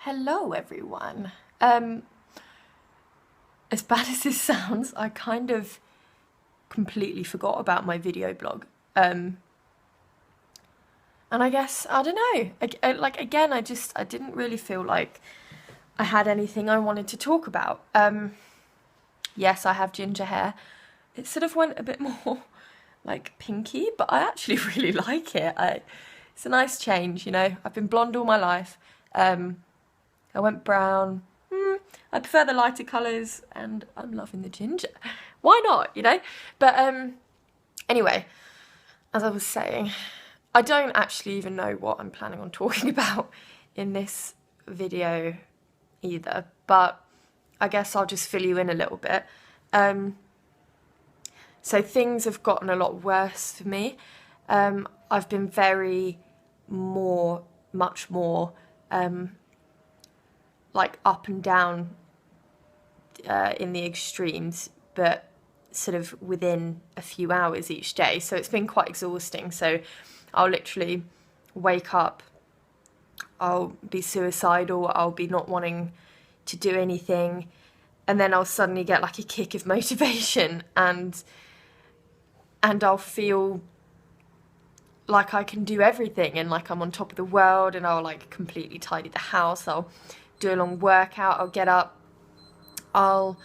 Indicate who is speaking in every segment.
Speaker 1: Hello everyone. As bad as this sounds, I kind of completely forgot about my video blog. And I guess, I don't know, again, I didn't really feel like I had anything I wanted to talk about. Yes, I have ginger hair. It sort of went a bit more like pinky, but I actually really like it. It's a nice change, you know. I've been blonde all my life. I went brown. I prefer the lighter colours, and I'm loving the ginger. Why not, you know? But anyway, as I was saying, I don't actually even know what I'm planning on talking about in this video either, but I guess I'll just fill you in a little bit. So things have gotten a lot worse for me. I've been much more like up and down in the extremes, but sort of within a few hours each day. So it's been quite exhausting. So I'll literally wake up, I'll be suicidal, I'll be not wanting to do anything, and then I'll suddenly get like a kick of motivation, and I'll feel like I can do everything and like I'm on top of the world, and I'll like completely tidy the house, I'll do a long workout, I'll get up, I'll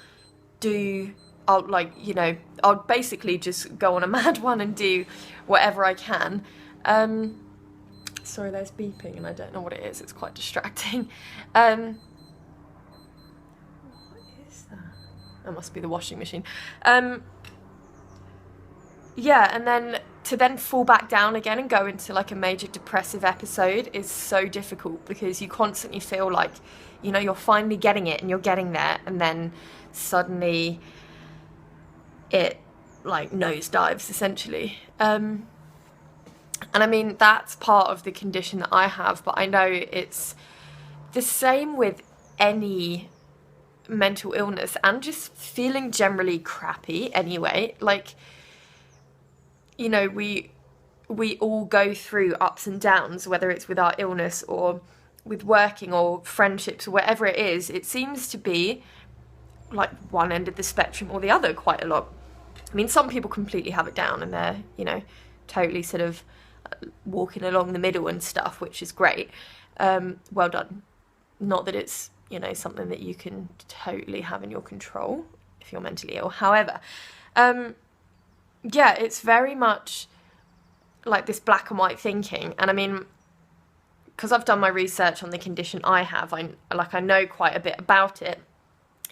Speaker 1: basically just go on a mad one and do whatever I can. Sorry, there's beeping and I don't know what it is, it's quite distracting. What is that? That must be the washing machine. Yeah, and then to fall back down again and go into like a major depressive episode is so difficult, because you constantly feel like, you know, you're finally getting it and you're getting there, and then suddenly it like nosedives essentially. And I mean, that's part of the condition that I have, but I know it's the same with any mental illness and just feeling generally crappy anyway. Like, you know, we all go through ups and downs, whether it's with our illness or with working or friendships or whatever it is. It seems to be like one end of the spectrum or the other quite a lot. I mean, some people completely have it down and they're, you know, totally sort of walking along the middle and stuff, which is great. Well done. Not that it's, you know, something that you can totally have in your control if you're mentally ill. However, yeah, it's very much like this black and white thinking. And I mean, because I've done my research on the condition I have, I know quite a bit about it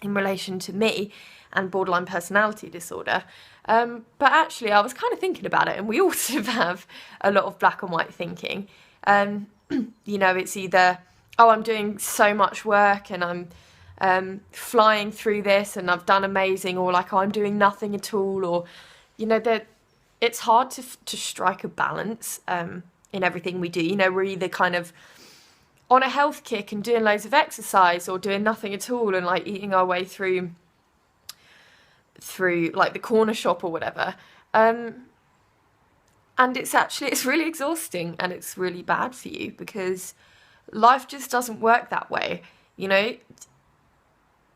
Speaker 1: in relation to me and borderline personality disorder. But actually, I was kind of thinking about it, and we all sort of have a lot of black and white thinking. You know, it's either, oh, I'm doing so much work and I'm flying through this and I've done amazing, or like, oh, I'm doing nothing at all, or, you know, it's hard to strike a balance in everything we do. You know, we're either kind of on a health kick and doing loads of exercise, or doing nothing at all and like eating our way through like the corner shop or whatever. And it's really exhausting, and it's really bad for you, because life just doesn't work that way. You know,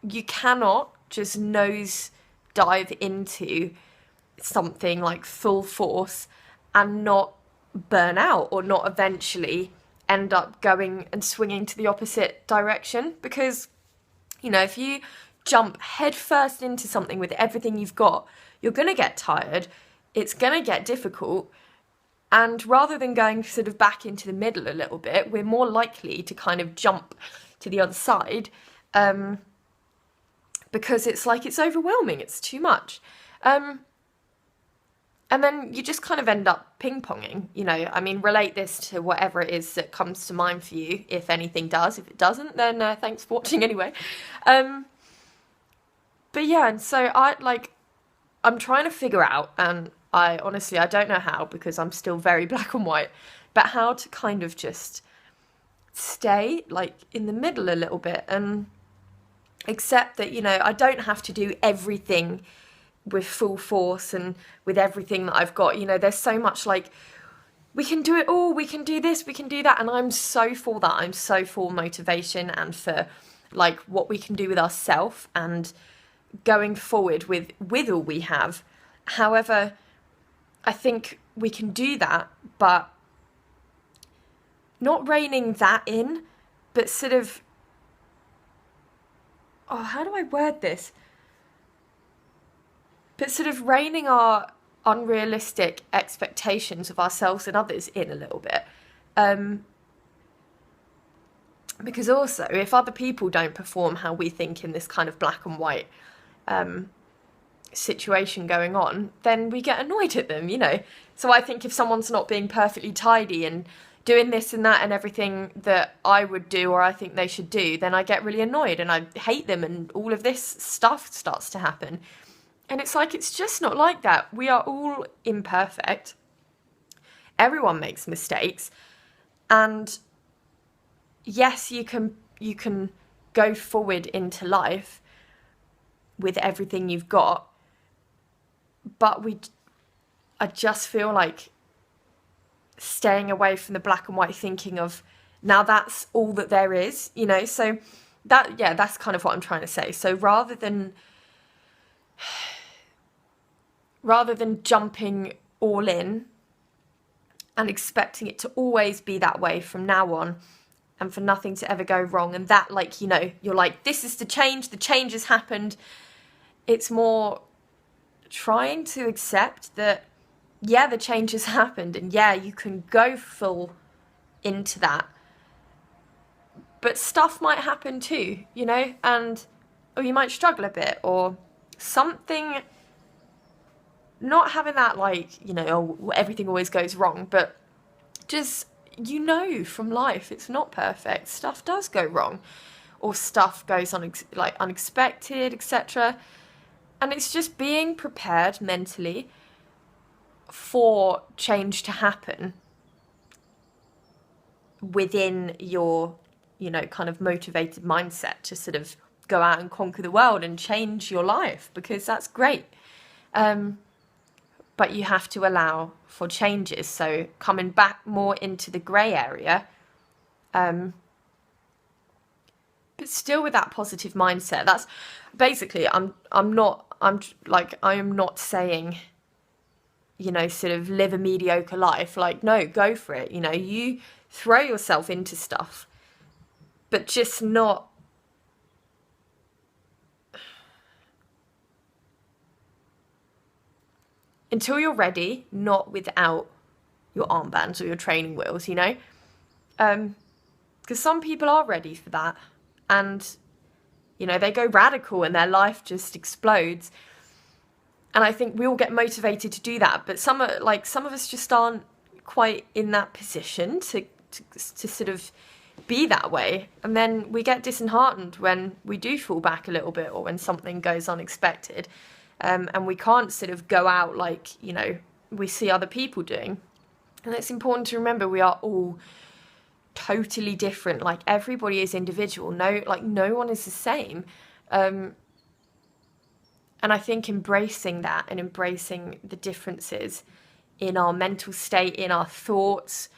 Speaker 1: you cannot just nose dive into something like full force and not burn out, or not eventually end up going and swinging to the opposite direction. Because, you know, if you jump headfirst into something with everything you've got, you're going to get tired, it's going to get difficult, and rather than going sort of back into the middle a little bit, we're more likely to kind of jump to the other side, because it's like, it's overwhelming, it's too much. And then you just kind of end up ping-ponging, you know. I mean, relate this to whatever it is that comes to mind for you, if anything does. If it doesn't, then thanks for watching anyway. But yeah, and so I'm trying to figure out, and I don't know how, because I'm still very black and white, but how to kind of just stay like in the middle a little bit, and accept that, you know, I don't have to do everything with full force and with everything that I've got. You know, there's so much like we can do it all, we can do this, we can do that. And I'm so for that. I'm so for motivation and for like what we can do with ourselves and going forward with all we have. However, I think we can do that, but not reining that in, but sort of, oh, how do I word this? But sort of reining our unrealistic expectations of ourselves and others in a little bit. Because also, if other people don't perform how we think in this kind of black and white situation going on, then we get annoyed at them, you know. So I think if someone's not being perfectly tidy and doing this and that and everything that I would do or I think they should do, then I get really annoyed and I hate them and all of this stuff starts to happen. And it's like, it's just not like that. We are all imperfect. Everyone makes mistakes. And yes, you can go forward into life with everything you've got. But I just feel like staying away from the black and white thinking of now that's all that there is, you know. So that's kind of what I'm trying to say. So rather than jumping all in and expecting it to always be that way from now on and for nothing to ever go wrong, and that, like, you know, you're like, this is the change has happened. It's more trying to accept that, yeah, the change has happened and yeah, you can go full into that. But stuff might happen too, you know, or you might struggle a bit or something. Not having that, like, you know, oh, everything always goes wrong, but just, you know, from life, it's not perfect. Stuff does go wrong, or stuff goes on unexpected, etc. And it's just being prepared mentally for change to happen within your, you know, kind of motivated mindset to sort of go out and conquer the world and change your life, because that's great. But you have to allow for changes. So coming back more into the grey area, but still with that positive mindset. That's basically, I am not saying, you know, sort of live a mediocre life. Like, no, go for it. You know, you throw yourself into stuff, but just not until you're ready, not without your armbands or your training wheels, you know? Because some people are ready for that. And, you know, they go radical and their life just explodes. And I think we all get motivated to do that. But some of us just aren't quite in that position to sort of be that way. And then we get disheartened when we do fall back a little bit or when something goes unexpected. And we can't sort of go out like, you know, we see other people doing. And it's important to remember we are all totally different. Like, everybody is individual. No one is the same. And I think embracing that and embracing the differences in our mental state, in our thoughts,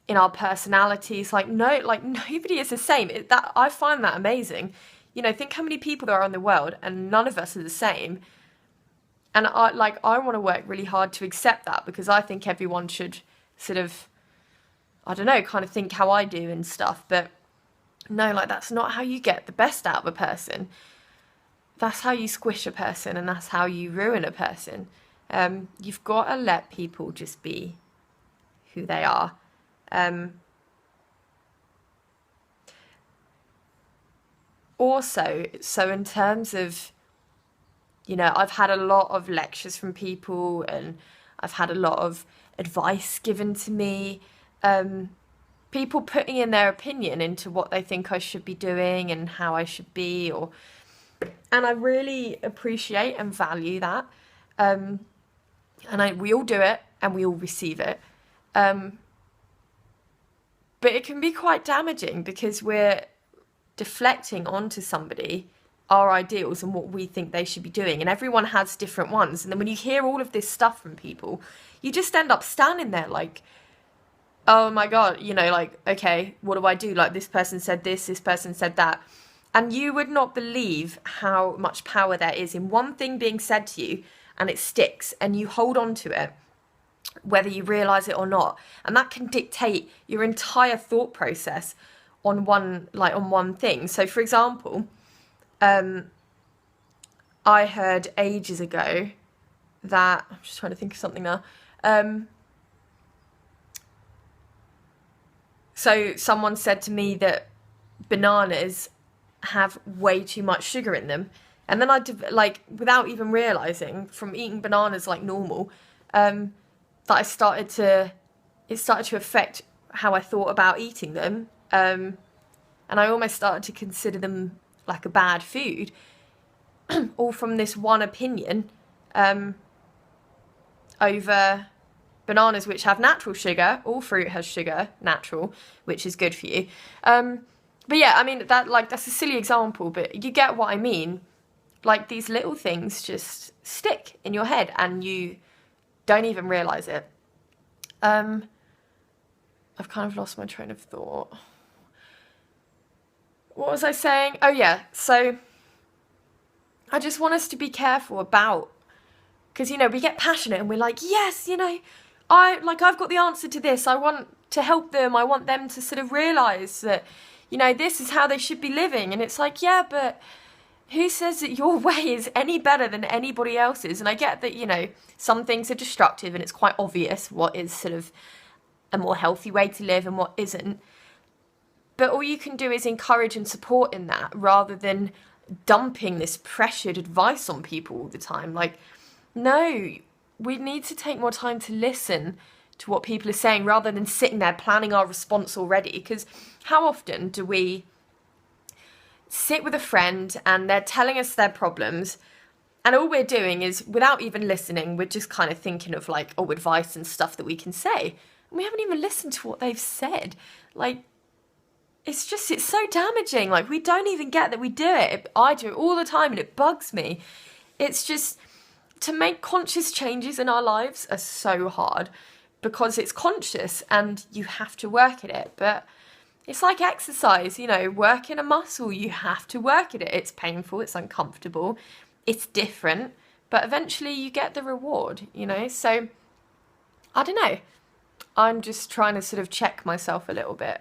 Speaker 1: in our personalities, nobody is the same. I find that amazing. You know, think how many people there are in the world and none of us are the same. And I want to work really hard to accept that, because I think everyone should sort of, I don't know, kind of think how I do and stuff. But no, like, that's not how you get the best out of a person. That's how you squish a person, and that's how you ruin a person. You've got to let people just be who they are. Also, so in terms of, you know, I've had a lot of lectures from people and I've had a lot of advice given to me. People putting in their opinion into what they think I should be doing and how I should be, and I really appreciate and value that. We all do it and we all receive it. But it can be quite damaging because we're deflecting onto somebody our ideals and what we think they should be doing, and everyone has different ones. And then when you hear all of this stuff from people, you just end up standing there like, oh my God, you know, like, okay, what do I do? Like, this person said this person said that. And you would not believe how much power there is in one thing being said to you and it sticks and you hold on to it, whether you realize it or not. And that can dictate your entire thought process on one thing. So for example, I heard ages ago that, I'm just trying to think of something now. So someone said to me that bananas have way too much sugar in them. And then like, without even realizing from eating bananas like normal, that it started to affect how I thought about eating them. And I almost started to consider them like a bad food, all from this one opinion, over bananas, which have natural sugar. All fruit has sugar, natural, which is good for you. But yeah, I mean, that's a silly example, but you get what I mean. Like, these little things just stick in your head and you don't even realise it. I've kind of lost my train of thought. What was I saying? Oh yeah, so I just want us to be careful about, because, you know, we get passionate and we're like, yes, you know, I've got the answer to this. I want to help them. I want them to sort of realise that, you know, this is how they should be living. And it's like, yeah, but who says that your way is any better than anybody else's? And I get that, you know, some things are destructive and it's quite obvious what is sort of a more healthy way to live and what isn't. But all you can do is encourage and support in that, rather than dumping this pressured advice on people all the time. Like, no, we need to take more time to listen to what people are saying rather than sitting there planning our response already. Because how often do we sit with a friend and they're telling us their problems, and all we're doing is, without even listening, we're just kind of thinking of like, oh, advice and stuff that we can say. And we haven't even listened to what they've said. Like, it's so damaging. Like, we don't even get that we do it. I do it all the time and it bugs me. It's just, to make conscious changes in our lives are so hard because it's conscious and you have to work at it. But it's like exercise, you know, working a muscle, you have to work at it. It's painful, it's uncomfortable, it's different, but eventually you get the reward, you know? So, I don't know. I'm just trying to sort of check myself a little bit.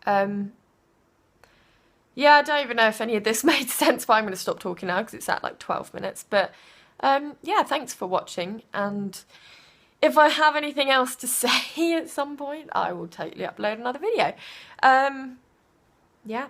Speaker 1: Yeah, I don't even know if any of this made sense, but I'm going to stop talking now because it's at like 12 minutes. But yeah, thanks for watching. And if I have anything else to say at some point, I will totally upload another video. Yeah.